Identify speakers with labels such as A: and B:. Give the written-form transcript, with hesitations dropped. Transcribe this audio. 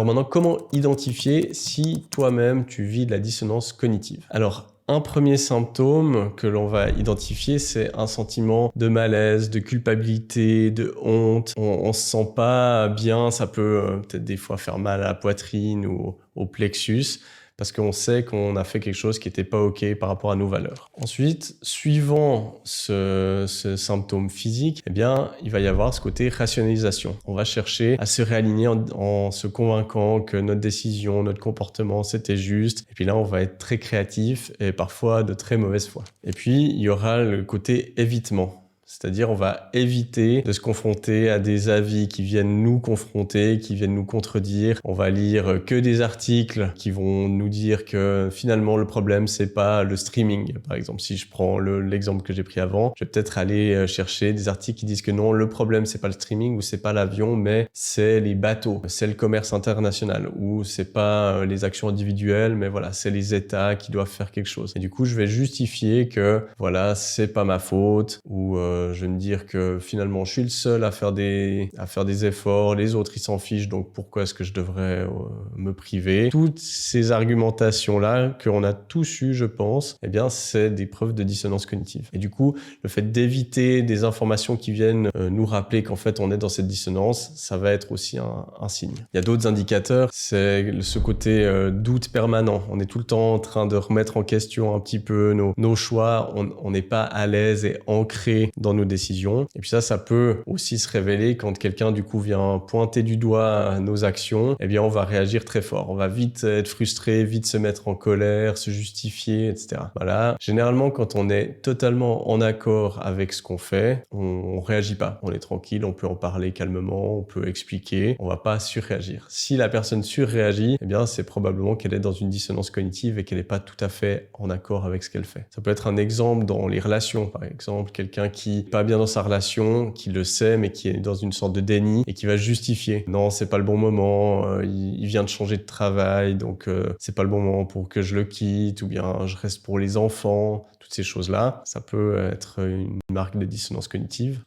A: Alors maintenant, comment identifier si toi-même tu vis de la dissonance cognitive? Alors, un premier symptôme que l'on va identifier, c'est un sentiment de malaise, de culpabilité, de honte. On se sent pas bien, ça peut peut-être des fois faire mal à la poitrine ou au plexus, parce qu'on sait qu'on a fait quelque chose qui n'était pas OK par rapport à nos valeurs. Ensuite, suivant ce symptôme physique, eh bien, il va y avoir ce côté rationalisation. On va chercher à se réaligner en se convainquant que notre décision, notre comportement, c'était juste. Et puis là, on va être très créatif et parfois de très mauvaise foi. Et puis, il y aura le côté évitement. C'est-à-dire, on va éviter de se confronter à des avis qui viennent nous confronter, qui viennent nous contredire. On va lire que des articles qui vont nous dire que finalement, le problème, c'est pas le streaming. Par exemple, si je prends l'exemple que j'ai pris avant, je vais peut-être aller chercher des articles qui disent que non, le problème, c'est pas le streaming ou c'est pas l'avion, mais c'est les bateaux, c'est le commerce international ou c'est pas les actions individuelles, mais voilà, c'est les États qui doivent faire quelque chose. Et du coup, je vais justifier que voilà, c'est pas ma faute ou je vais me dire que finalement je suis le seul à faire des efforts, les autres ils s'en fichent, donc pourquoi est-ce que je devrais me priver? Toutes ces argumentations-là qu'on a tous eues, je pense, eh bien c'est des preuves de dissonance cognitive. Et du coup, le fait d'éviter des informations qui viennent nous rappeler qu'en fait on est dans cette dissonance, ça va être aussi un signe. Il y a d'autres indicateurs, c'est ce côté doute permanent. On est tout le temps en train de remettre en question un petit peu nos choix, on n'est pas à l'aise et ancré dans nos décisions. Et puis ça peut aussi se révéler quand quelqu'un du coup vient pointer du doigt nos actions, eh bien on va réagir très fort. On va vite être frustré, vite se mettre en colère, se justifier, etc. Voilà. Généralement, quand on est totalement en accord avec ce qu'on fait, on réagit pas. On est tranquille, on peut en parler calmement, on peut expliquer, on va pas surréagir. Si la personne surréagit, eh bien c'est probablement qu'elle est dans une dissonance cognitive et qu'elle n'est pas tout à fait en accord avec ce qu'elle fait. Ça peut être un exemple dans les relations, par exemple, quelqu'un qui n'est pas bien dans sa relation, qui le sait, mais qui est dans une sorte de déni et qui va justifier. Non, c'est pas le bon moment, il vient de changer de travail, donc c'est pas le bon moment pour que je le quitte, ou bien je reste pour les enfants. Toutes ces choses-là, ça peut être une marque de dissonance cognitive.